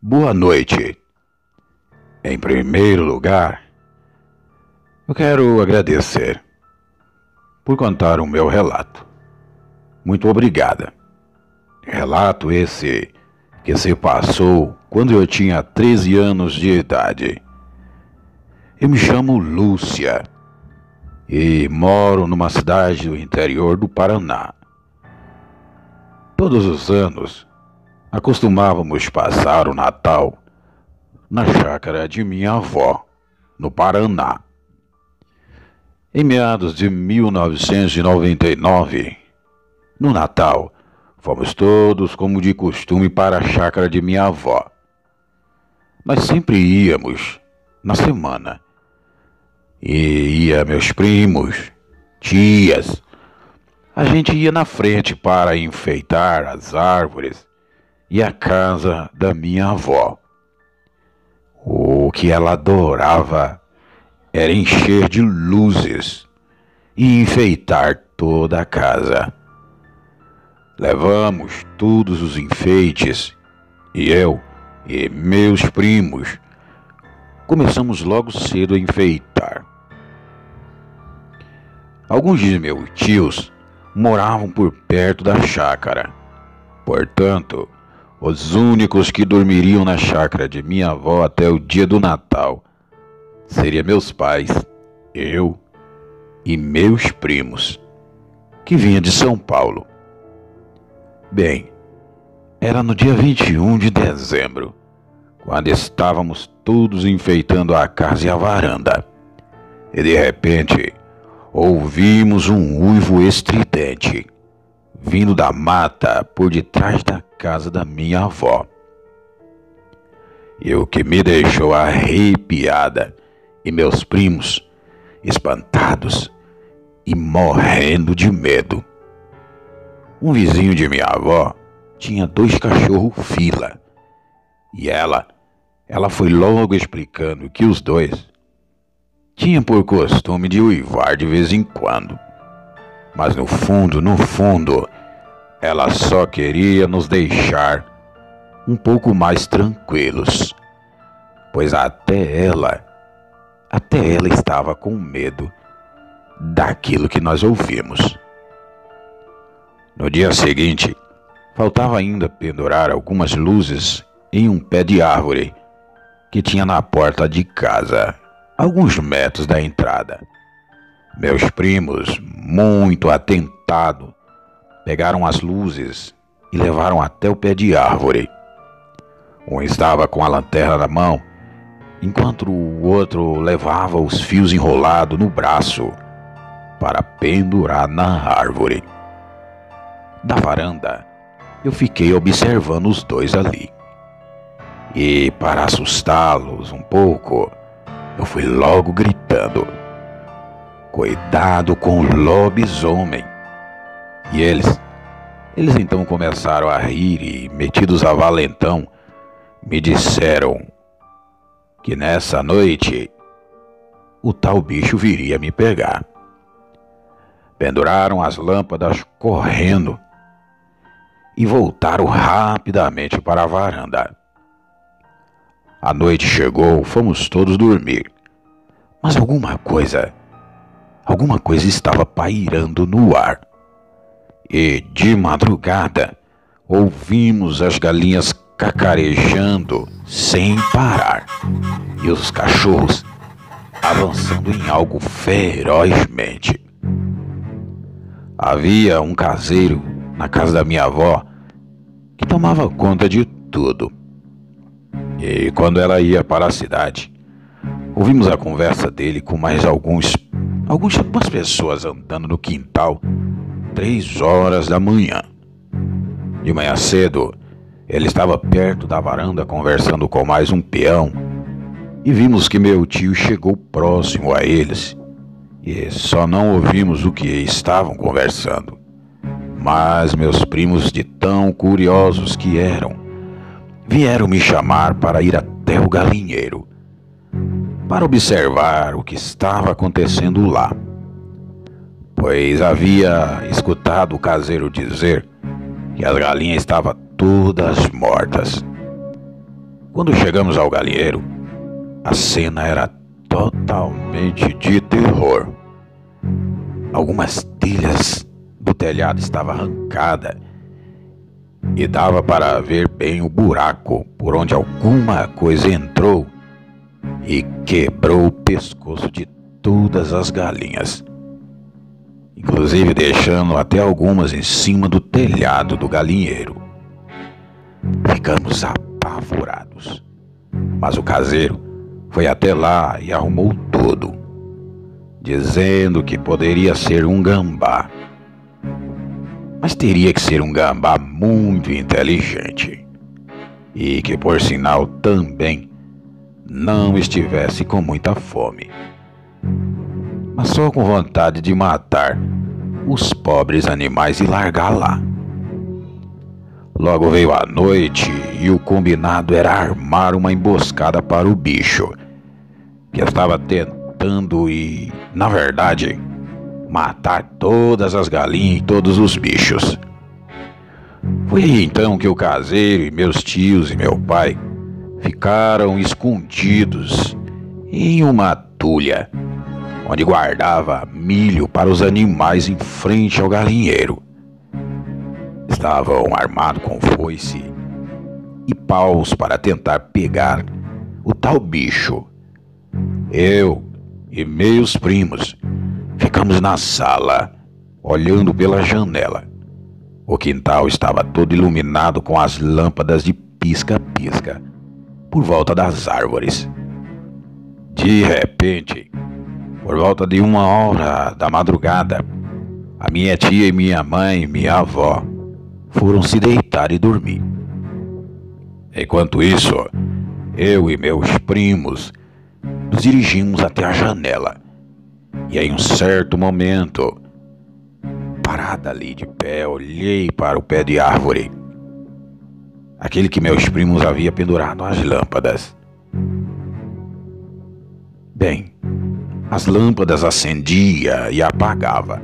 Boa noite. Em primeiro lugar, eu quero agradecer por contar o meu relato. Muito obrigada. Relato esse que se passou quando eu tinha 13 anos de idade. Eu me chamo Lúcia e moro numa cidade do interior do Paraná. Todos os anos, acostumávamos passar o Natal na chácara de minha avó, no Paraná. Em meados de 1999, no Natal, fomos todos, como de costume, para a chácara de minha avó. Nós sempre íamos na semana. E ia meus primos, tias. A gente ia na frente para enfeitar as árvores e a casa da minha avó. O que ela adorava era encher de luzes e enfeitar toda a casa. Levamos todos os enfeites e eu e meus primos começamos logo cedo a enfeitar. Alguns de meus tios moravam por perto da chácara. Portanto, os únicos que dormiriam na chácara de minha avó até o dia do Natal seriam meus pais, eu e meus primos, que vinham de São Paulo. Bem, era no dia 21 de dezembro, quando estávamos todos enfeitando a casa e a varanda. E de repente, ouvimos um uivo estridente, vindo da mata por detrás da casa da minha avó. E o que me deixou arrepiada e meus primos espantados e morrendo de medo. Um vizinho de minha avó tinha 2 cachorros fila e ela foi logo explicando que os 2 tinham por costume de uivar de vez em quando. Mas no fundo, ela só queria nos deixar um pouco mais tranquilos, pois até ela estava com medo daquilo que nós ouvimos. No dia seguinte, faltava ainda pendurar algumas luzes em um pé de árvore que tinha na porta de casa, alguns metros da entrada. Meus primos, muito atentados, pegaram as luzes e levaram até o pé de árvore. Um estava com a lanterna na mão, enquanto o outro levava os fios enrolados no braço para pendurar na árvore. Da varanda, eu fiquei observando os 2 ali. E, para assustá-los um pouco, eu fui logo gritando: "Cuidado com o lobisomem!" E eles então começaram a rir e, metidos a valentão, me disseram que nessa noite o tal bicho viria me pegar. Penduraram as lâmpadas correndo e voltaram rapidamente para a varanda. A noite chegou, fomos todos dormir, mas alguma coisa estava pairando no ar. E de madrugada ouvimos as galinhas cacarejando sem parar e os cachorros avançando em algo ferozmente. Havia um caseiro na casa da minha avó que tomava conta de tudo. E quando ela ia para a cidade, ouvimos a conversa dele com mais algumas pessoas andando no quintal, 3 horas da manhã. De manhã cedo, ele estava perto da varanda conversando com mais um peão e vimos que meu tio chegou próximo a eles e só não ouvimos o que estavam conversando. Mas meus primos, de tão curiosos que eram, vieram me chamar para ir até o galinheiro para observar o que estava acontecendo lá. pois havia escutado o caseiro dizer que as galinhas estavam todas mortas. Quando chegamos ao galinheiro, a cena era totalmente de terror. Algumas telhas do telhado estavam arrancadas e dava para ver bem o buraco por onde alguma coisa entrou e quebrou o pescoço de todas as galinhas, inclusive deixando até algumas em cima do telhado do galinheiro. Ficamos apavorados, mas o caseiro foi até lá e arrumou tudo, dizendo que poderia ser um gambá, mas teria que ser um gambá muito inteligente e que, por sinal, também não estivesse com muita fome, mas só com vontade de matar os pobres animais e largar lá. Logo veio a noite e o combinado era armar uma emboscada para o bicho, que estava tentando e, na verdade, matar todas as galinhas e todos os bichos. Foi aí então que o caseiro e meus tios e meu pai ficaram escondidos em uma tulha, onde guardava milho para os animais em frente ao galinheiro. Estavam armados com foice e paus para tentar pegar o tal bicho. Eu e meus primos ficamos na sala, olhando pela janela. O quintal estava todo iluminado com as lâmpadas de pisca-pisca por volta das árvores. De repente, por volta de 1 hora da madrugada, a minha tia e minha mãe e minha avó foram se deitar e dormir. Enquanto isso, eu e meus primos nos dirigimos até a janela. E em um certo momento, parada ali de pé, olhei para o pé de árvore, aquele que meus primos haviam pendurado as lâmpadas. Bem, as lâmpadas acendia e apagava,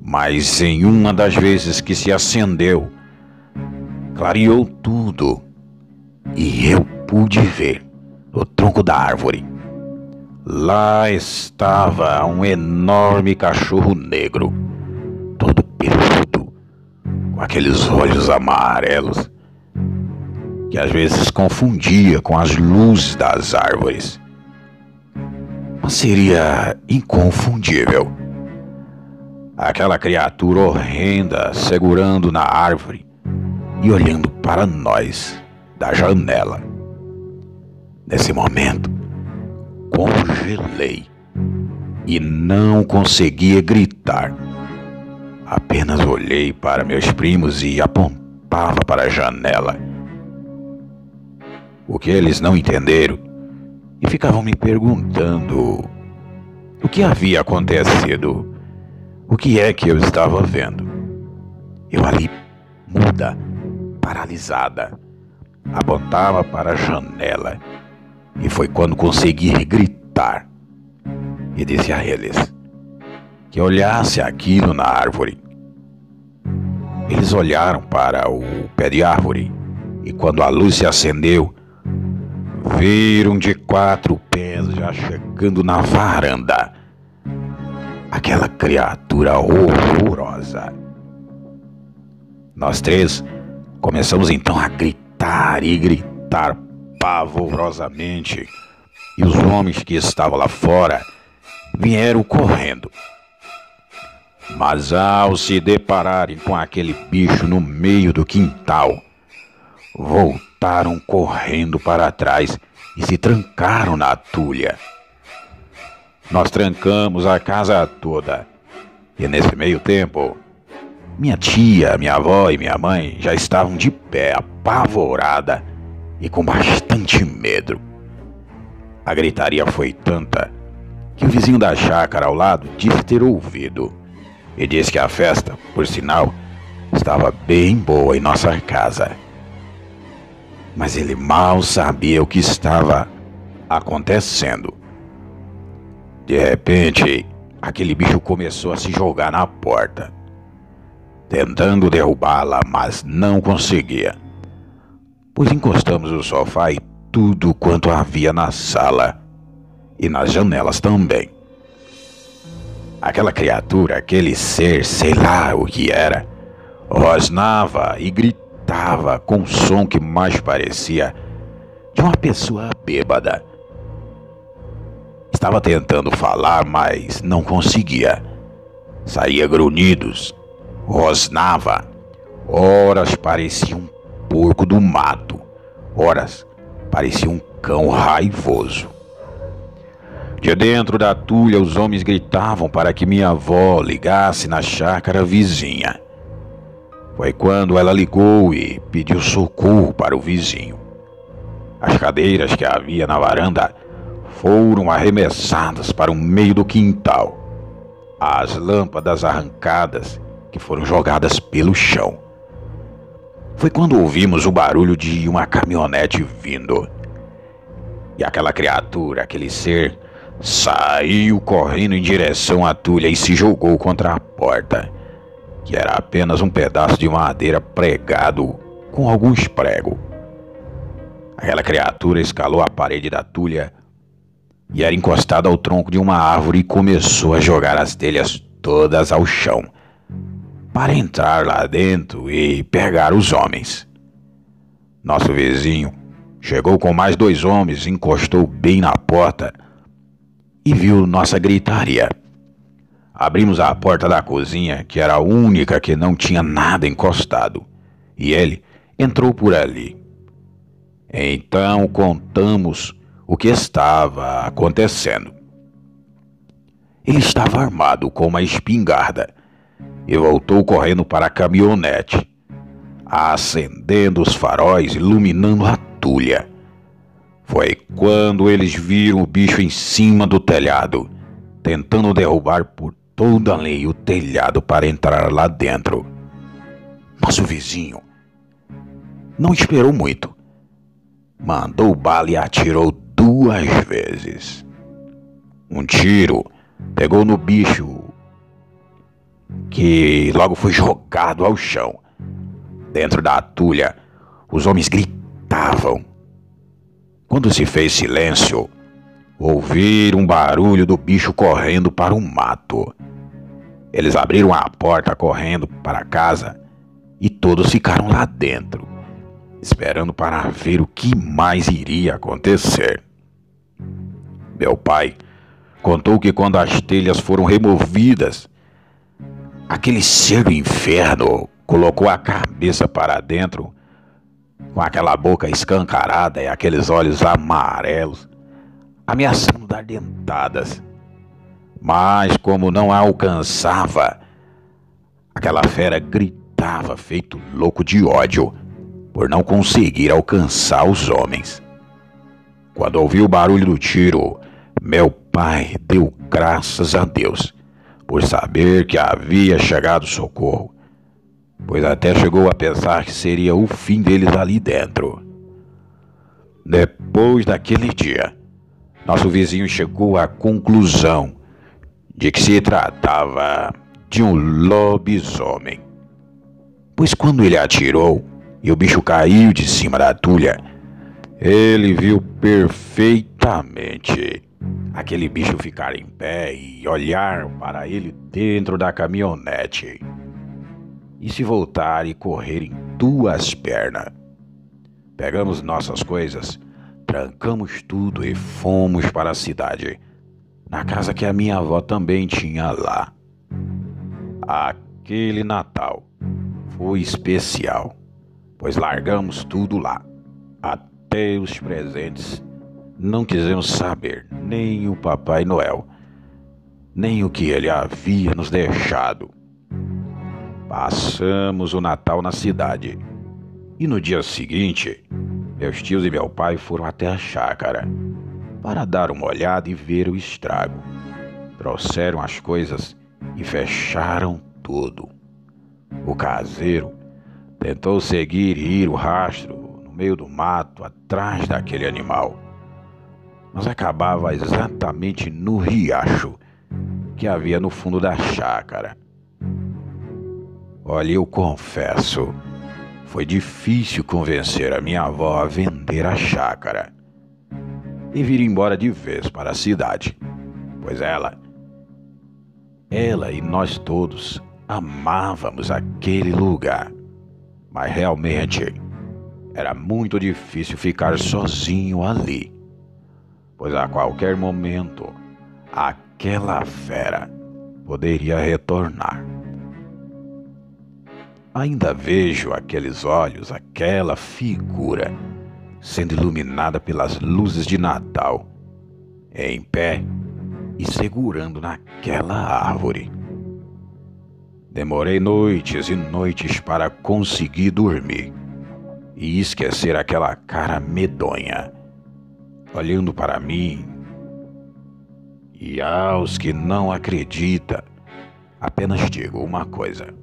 mas em uma das vezes que se acendeu, clareou tudo e eu pude ver no tronco da árvore. Lá estava um enorme cachorro negro, todo peludo, com aqueles olhos amarelos, que às vezes confundia com as luzes das árvores, mas seria inconfundível. Aquela criatura horrenda segurando na árvore e olhando para nós da janela. Nesse momento, congelei e não conseguia gritar. Apenas olhei para meus primos e apontava para a janela. O que eles não entenderam e ficavam me perguntando o que havia acontecido, o que é que eu estava vendo. Eu ali, muda, paralisada, apontava para a janela. E foi quando consegui gritar e disse a eles que olhasse aquilo na árvore. Eles olharam para o pé de árvore e quando a luz se acendeu, viram de 4 pés já chegando na varanda aquela criatura horrorosa. Nós 3 começamos então a gritar e gritar pavorosamente, e os homens que estavam lá fora vieram correndo. Mas ao se depararem com aquele bicho no meio do quintal, voltaram correndo para trás e se trancaram na tulha. Nós trancamos a casa toda, e nesse meio tempo, minha tia, minha avó e minha mãe já estavam de pé, apavorada e com bastante medo. A gritaria foi tanta que o vizinho da chácara ao lado disse ter ouvido e disse que a festa, por sinal, estava bem boa em nossa casa. Mas ele mal sabia o que estava acontecendo. De repente, aquele bicho começou a se jogar na porta, tentando derrubá-la, mas não conseguia, pois encostamos o sofá e tudo quanto havia na sala e nas janelas também. Aquela criatura, aquele ser, sei lá o que era, rosnava e gritava com um som que mais parecia de uma pessoa bêbada. Estava tentando falar, mas não conseguia. Saía grunhidos, rosnava. Horas parecia um porco do mato, horas parecia um cão raivoso. De dentro da tulha, os homens gritavam para que minha avó ligasse na chácara vizinha. Foi quando ela ligou e pediu socorro para o vizinho. As cadeiras que havia na varanda foram arremessadas para o meio do quintal. As lâmpadas arrancadas que foram jogadas pelo chão. Foi quando ouvimos o barulho de uma caminhonete vindo. E aquela criatura, aquele ser, saiu correndo em direção à tulha e se jogou contra a porta, que era apenas um pedaço de madeira pregado com alguns pregos. Aquela criatura escalou a parede da tulha e era encostada ao tronco de uma árvore e começou a jogar as telhas todas ao chão, para entrar lá dentro e pegar os homens. Nosso vizinho chegou com mais 2 homens, encostou bem na porta e viu nossa gritaria. Abrimos a porta da cozinha, que era a única que não tinha nada encostado, e ele entrou por ali. Então contamos o que estava acontecendo. Ele estava armado com uma espingarda e voltou correndo para a caminhonete, acendendo os faróis, iluminando a tulha. Foi quando eles viram o bicho em cima do telhado, tentando derrubar por toda a lei o telhado para entrar lá dentro. Nosso vizinho não esperou muito. Mandou bala e atirou 2 vezes. Um tiro pegou no bicho, que logo foi jogado ao chão. Dentro da tulha, os homens gritavam. Quando se fez silêncio, ouviram um barulho do bicho correndo para o mato. Eles abriram a porta correndo para casa e todos ficaram lá dentro, esperando para ver o que mais iria acontecer. Meu pai contou que quando as telhas foram removidas, aquele ser do inferno colocou a cabeça para dentro, com aquela boca escancarada e aqueles olhos amarelos, ameaçando dar dentadas. Mas como não a alcançava, aquela fera gritava feito louco de ódio por não conseguir alcançar os homens. Quando ouviu o barulho do tiro, meu pai deu graças a Deus por saber que havia chegado socorro, pois até chegou a pensar que seria o fim deles ali dentro. Depois daquele dia, nosso vizinho chegou à conclusão de que se tratava de um lobisomem, pois quando ele atirou e o bicho caiu de cima da tulha, ele viu perfeitamente aquele bicho ficar em pé e olhar para ele dentro da caminhonete e se voltar e correr em 2 pernas. Pegamos nossas coisas, trancamos tudo e fomos para a cidade, na casa que a minha avó também tinha lá. Aquele Natal foi especial, pois largamos tudo lá, até os presentes. Não quisemos saber nem o Papai Noel, nem o que ele havia nos deixado. Passamos o Natal na cidade e no dia seguinte, meus tios e meu pai foram até a chácara para dar uma olhada e ver o estrago. Trouxeram as coisas e fecharam tudo. O caseiro tentou seguir e ir o rastro no meio do mato atrás daquele animal, mas acabava exatamente no riacho que havia no fundo da chácara. Olha, eu confesso, foi difícil convencer a minha avó a vender a chácara e vir embora de vez para a cidade, pois ela e nós todos amávamos aquele lugar, mas realmente era muito difícil ficar sozinho ali, pois a qualquer momento aquela fera poderia retornar. Ainda vejo aqueles olhos, aquela figura sendo iluminada pelas luzes de Natal, em pé e segurando naquela árvore. Demorei noites e noites para conseguir dormir e esquecer aquela cara medonha, olhando para mim. E aos que não acreditam, apenas digo uma coisa: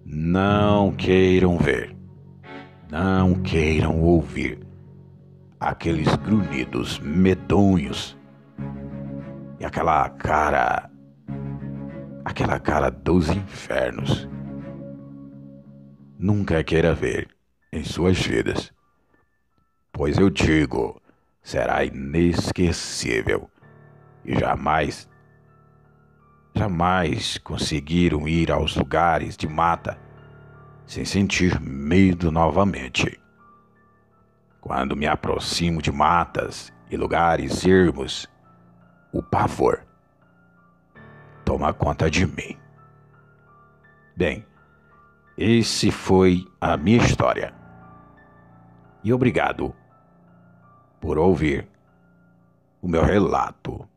não queiram ver, não queiram ouvir aqueles grunhidos medonhos e aquela cara dos infernos. Nunca queira ver em suas vidas, pois eu digo, será inesquecível e jamais conseguiram ir aos lugares de mata sem sentir medo novamente. Quando me aproximo de matas e lugares ermos, o pavor toma conta de mim. Bem, esse foi a minha história. E obrigado por ouvir o meu relato.